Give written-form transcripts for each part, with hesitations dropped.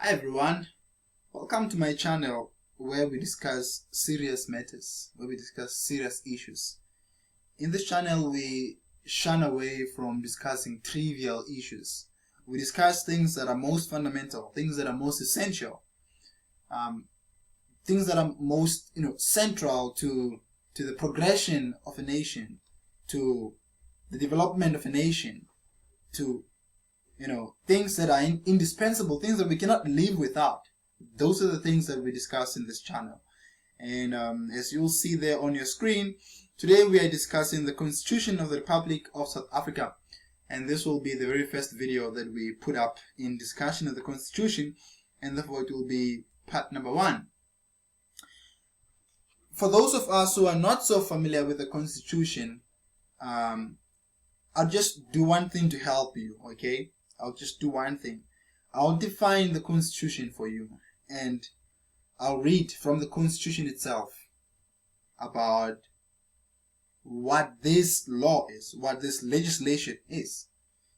Hi everyone, welcome to my channel where we discuss serious matters, where we discuss serious issues. In this channel we shun away from discussing trivial issues. We discuss things that are most fundamental, things that are most essential, things that are most central to the progression of a nation, to the development of a nation, to things that are indispensable, things that we cannot live without. Those are the things that we discuss in this channel. And as you'll see there on your screen, today we are discussing the Constitution of the Republic of South Africa. And this will be the very first video that we put up in discussion of the Constitution, and therefore it will be part number 1. For those of us who are not so familiar with the Constitution, I'll just do one thing to help you, okay? I'll just do one thing. I'll define the Constitution for you, and I'll read from the Constitution itself about what this law is, what this legislation is.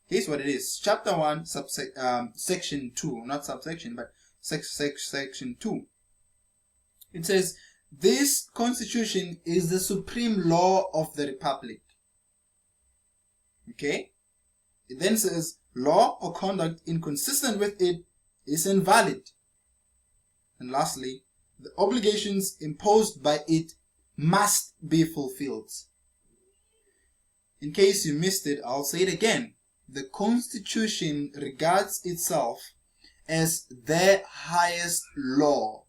Here's what it is. Chapter 1, section 2, not subsection, but section 2. It says, this Constitution is the supreme law of the Republic. Okay? It then says, law or conduct inconsistent with it is invalid. And lastly, the obligations imposed by it must be fulfilled. In case you missed it, I'll say it again. The Constitution regards itself as the highest law,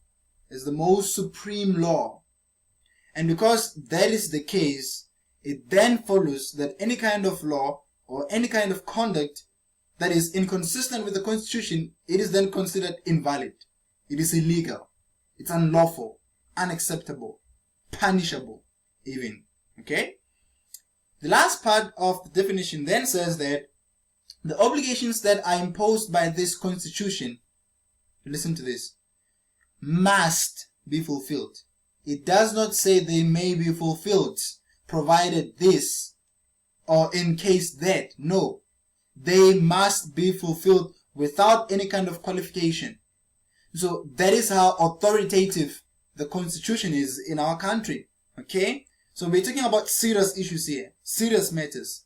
as the most supreme law. And because that is the case, it then follows that any kind of law or any kind of conduct that is inconsistent with the Constitution, it is then considered invalid. It is illegal. It's unlawful, unacceptable, punishable even. Okay? The last part of the definition then says that the obligations that are imposed by this Constitution, listen to this, must be fulfilled. It does not say they may be fulfilled, provided this, or in case that. No. They must be fulfilled without any kind of qualification. So that is how authoritative the Constitution is in our country. Okay? So we're talking about serious issues here, serious matters.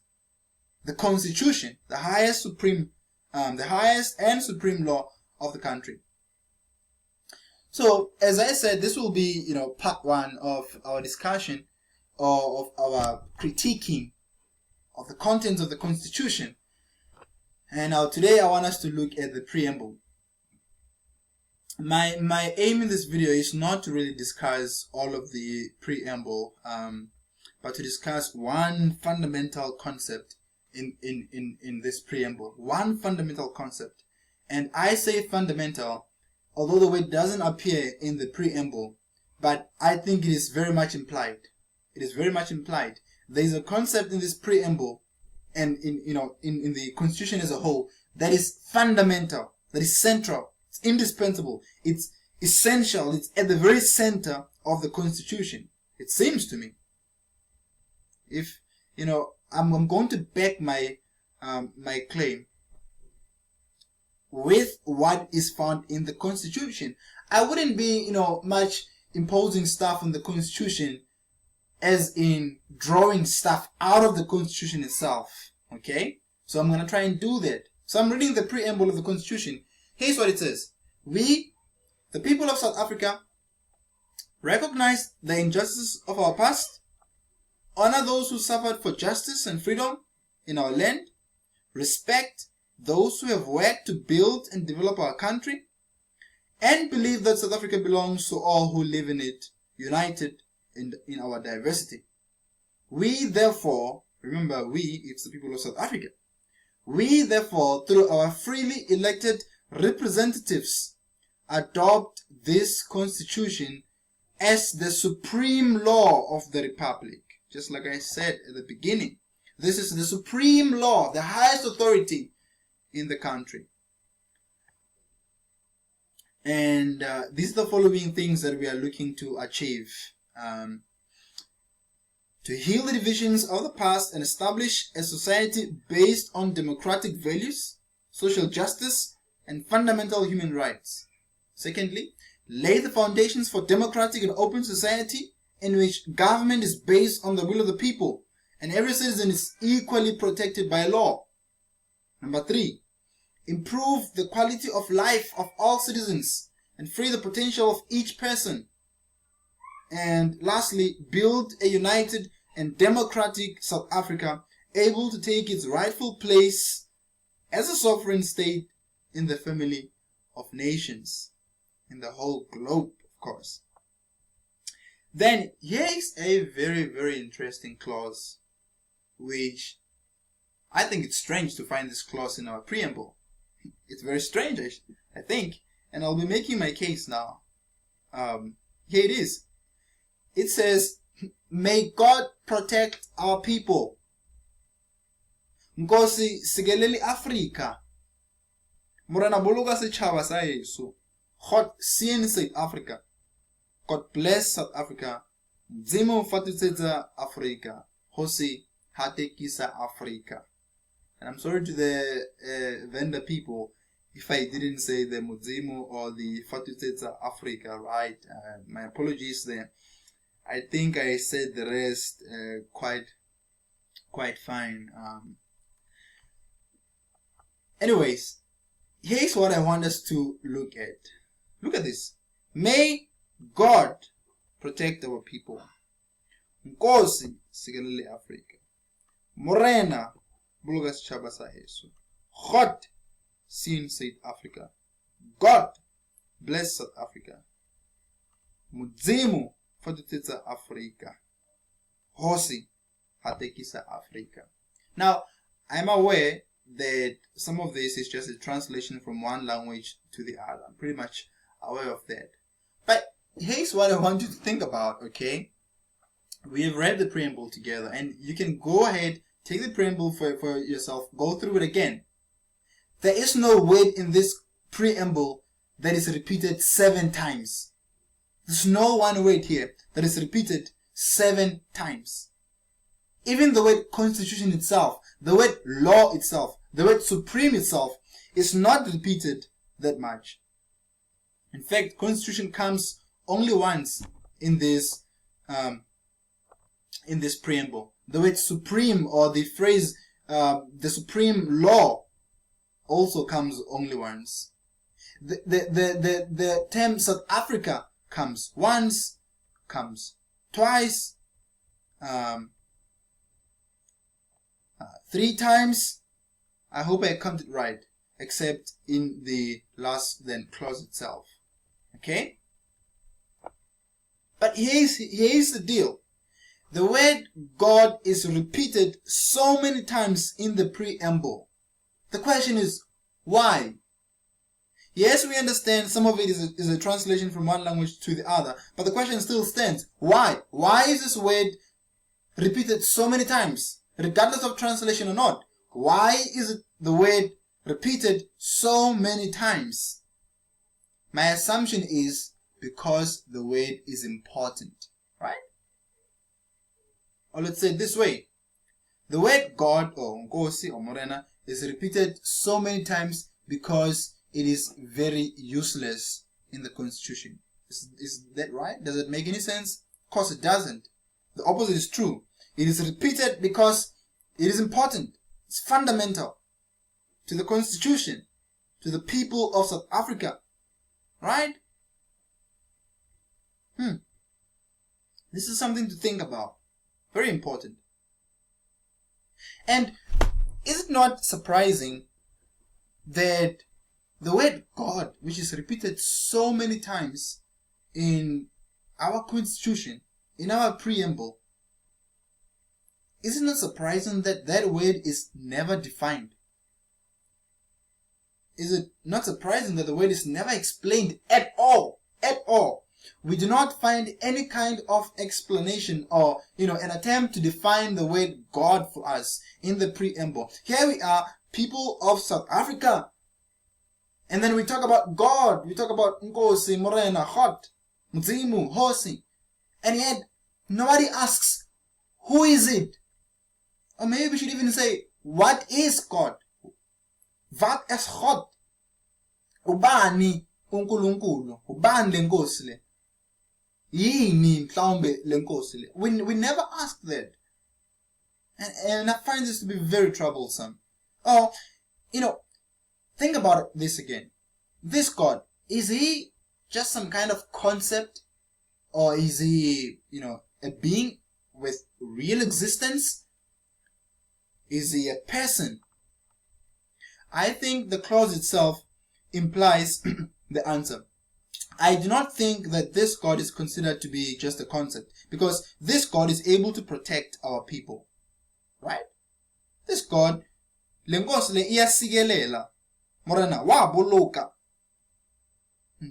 The Constitution, the highest and supreme law of the country. So as I said, this will be part 1 of our discussion, or of our critiquing of the contents of the Constitution. And now today I want us to look at the preamble. My aim in this video is not to really discuss all of the preamble, but to discuss one fundamental concept in this preamble. One fundamental concept. And I say fundamental, although the word doesn't appear in the preamble, but I think it is very much implied. It is very much implied. There is a concept in this preamble and in the Constitution as a whole that is fundamental, that is central, it's indispensable, it's essential, it's at the very center of the Constitution. It seems to me. If I'm going to back my my claim with what is found in the Constitution. I wouldn't be much imposing stuff on the Constitution as in drawing stuff out of the Constitution itself. Okay? So I'm going to try and do that. So I'm reading the preamble of the Constitution. Here's what it says. We, the people of South Africa, recognize the injustices of our past, honor those who suffered for justice and freedom in our land, respect those who have worked to build and develop our country, and believe that South Africa belongs to all who live in it, united in our diversity. We therefore, remember we, it's the people of South Africa. We therefore, through our freely elected representatives, adopt this Constitution as the supreme law of the Republic. Just like I said at the beginning, this is the supreme law, the highest authority in the country. And these are the following things that we are looking to achieve. To heal the divisions of the past and establish a society based on democratic values, social justice, and fundamental human rights. Secondly, lay the foundations for democratic and open society in which government is based on the will of the people and every citizen is equally protected by law. Number 3, improve the quality of life of all citizens and free the potential of each person. And lastly, build a united and democratic South Africa able to take its rightful place as a sovereign state in the family of nations, in the whole globe, of course. Then here is a very, very interesting clause, which I think it's strange to find this clause in our preamble. It's very strange, I think, and I'll be making my case now. Here it is. It says, may God protect our people. Nkosi sikeleli Afrika. Morena boloka setjhaba sa heso. God seën South Africa. God bless South Africa. Mzimo fatusetsa Afrika. Hosi hatekisa Afrika. And I'm sorry to the vendor people if I didn't say the Muzimu or the fatusetsa Afrika right. My apologies there. I think I said the rest quite fine. Anyways, here's what I want us to look at. Look at this. May God protect our people. Nkosi sikelele Afrika. Morena buluka setjhaba sa heso. God seën South Africa. God bless South Africa. Muzimu fatusetsa Afrika. Hosi hatekisa Afrika. Now, I'm aware that some of this is just a translation from one language to the other. I'm pretty much aware of that. But here's what I want you to think about, okay? We have read the preamble together, and you can go ahead, take the preamble for yourself, go through it again. There is no word in this preamble that is repeated 7 times. There's no one word here that is repeated 7 times. Even the word constitution itself, the word law itself, the word supreme itself is not repeated that much. In fact, constitution comes only once in this preamble. The word supreme or the phrase the supreme law also comes only once. The term South Africa comes once, comes twice, 3 times. I hope I counted right, except in the last then clause itself. Okay? But here's the deal. The word God is repeated so many times in the preamble. The question is, why? Yes, we understand some of it is a translation from one language to the other, but the question still stands. Why? Why is this word repeated so many times, regardless of translation or not? Why is it the word repeated so many times? My assumption is because the word is important, right? Or let's say it this way. The word God or Nkosi or Morena is repeated so many times because it is very useless in the Constitution. Is that right? Does it make any sense? Of course it doesn't. The opposite is true. It is repeated because it is important. It's fundamental to the Constitution, to the people of South Africa. Right? This is something to think about. Very important. And is it not surprising that the word God, which is repeated so many times in our Constitution, in our preamble, is it not surprising that that word is never defined? Is it not surprising that the word is never explained at all? At all. We do not find any kind of explanation or, an attempt to define the word God for us in the preamble. Here we are, people of South Africa. And then we talk about God. We talk about Nkosi, Morena, God, Mzimu, Hosi. And yet, nobody asks, who is it? Or maybe we should even say, what is God? Wat is God? ubani uNkulunkulu, ubani lenkosi le, yini mhlawumbe lenkosi le. We never ask that, and I find this to be very troublesome. Oh, think about this again. This God, is he just some kind of concept, or is he a being with real existence? Is he a person? I think the clause itself implies the answer. I do not think that this God is considered to be just a concept, because this God is able to protect our people. Right? This God, lenkosi le iyasikelela, morana wa boloka.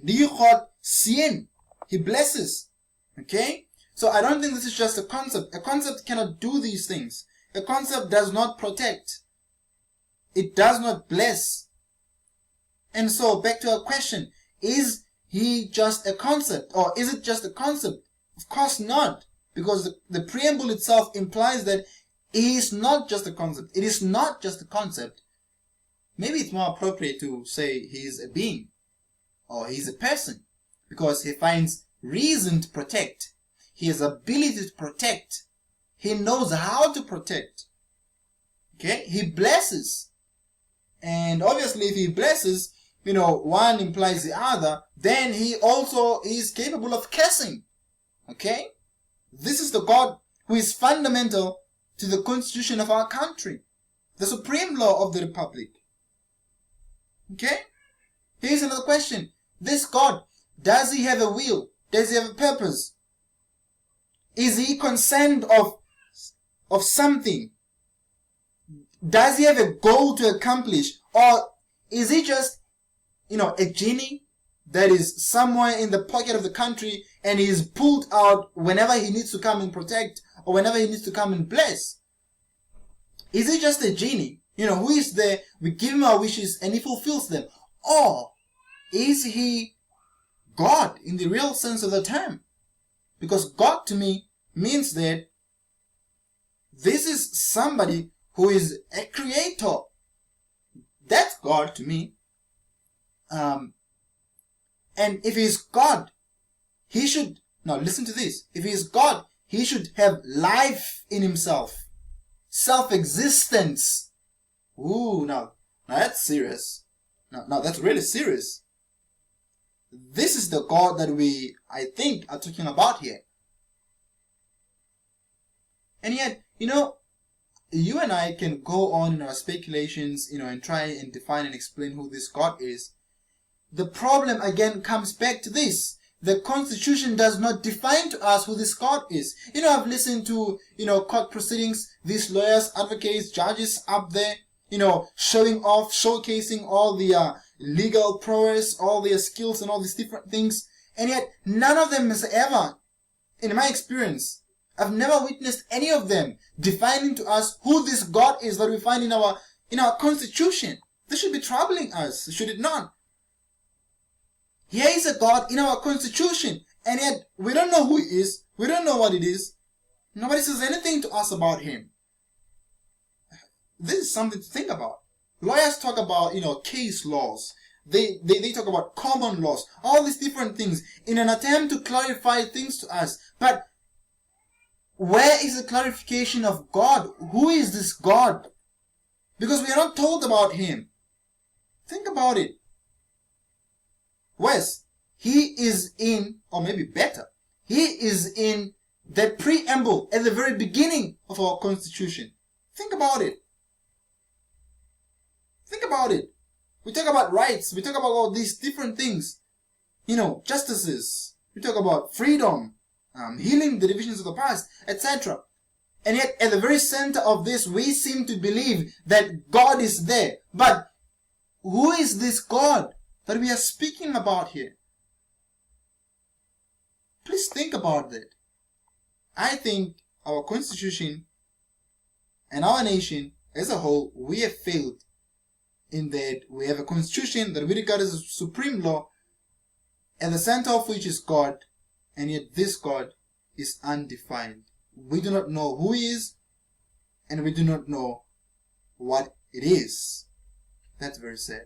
God sien, he blesses. Okay? So I don't think this is just a concept. A concept cannot do these things. A concept does not protect. It does not bless. And so back to our question, is he just a concept, or is it just a concept? Of course not, because the preamble itself implies that he is not just a concept. It is not just a concept. Maybe it's more appropriate to say he is a being, or he's a person, because he finds reason to protect. He has ability to protect. He knows how to protect. Okay? He blesses. And obviously if he blesses, one implies the other, then he also is capable of cursing. Okay? This is the God who is fundamental to the constitution of our country, the supreme law of the republic. Okay? Here's another question. This God, does he have a will? Does he have a purpose? Is he concerned of something? Does he have a goal to accomplish? Or is he just, a genie that is somewhere in the pocket of the country and he is pulled out whenever he needs to come and protect, or whenever he needs to come and bless? Is he just a genie, who is there, we give him our wishes and he fulfills them? Or is he God in the real sense of the term? Because God to me means that this is somebody who is a creator. That's God to me. And if he is God, he should, now listen to this, if he is God, he should have life in himself, self-existence. Ooh, now that's serious. Now that's really serious. This is the God that we, I think, are talking about here. And yet, you and I can go on in our speculations, and try and define and explain who this God is. The problem again comes back to this. The Constitution does not define to us who this God is. I've listened to, court proceedings, these lawyers, advocates, judges up there, showing off, showcasing all the legal prowess, all their skills and all these different things. And yet, none of them has ever, in my experience, I've never witnessed any of them defining to us who this God is that we find in our Constitution. This should be troubling us, should it not? Here is a God in our Constitution, and yet we don't know who he is. We don't know what it is. Nobody says anything to us about him. This is something to think about. Lawyers talk about, case laws. They talk about common laws, all these different things in an attempt to clarify things to us. But where is the clarification of God? Who is this God? Because we are not told about him. Think about it. Wes, he is in, or maybe better, he is in the preamble at the very beginning of our Constitution. Think about it. Think about it. We talk about rights. We talk about all these different things. Justices. We talk about freedom, healing the divisions of the past, etc. And yet, at the very center of this, we seem to believe that God is there. But who is this God that we are speaking about here? Please think about that. I think our Constitution and our nation as a whole, we have failed in that we have a Constitution that we regard as a supreme law, at the center of which is God, and yet this God is undefined. We do not know who he is, and we do not know what it is. That's very sad.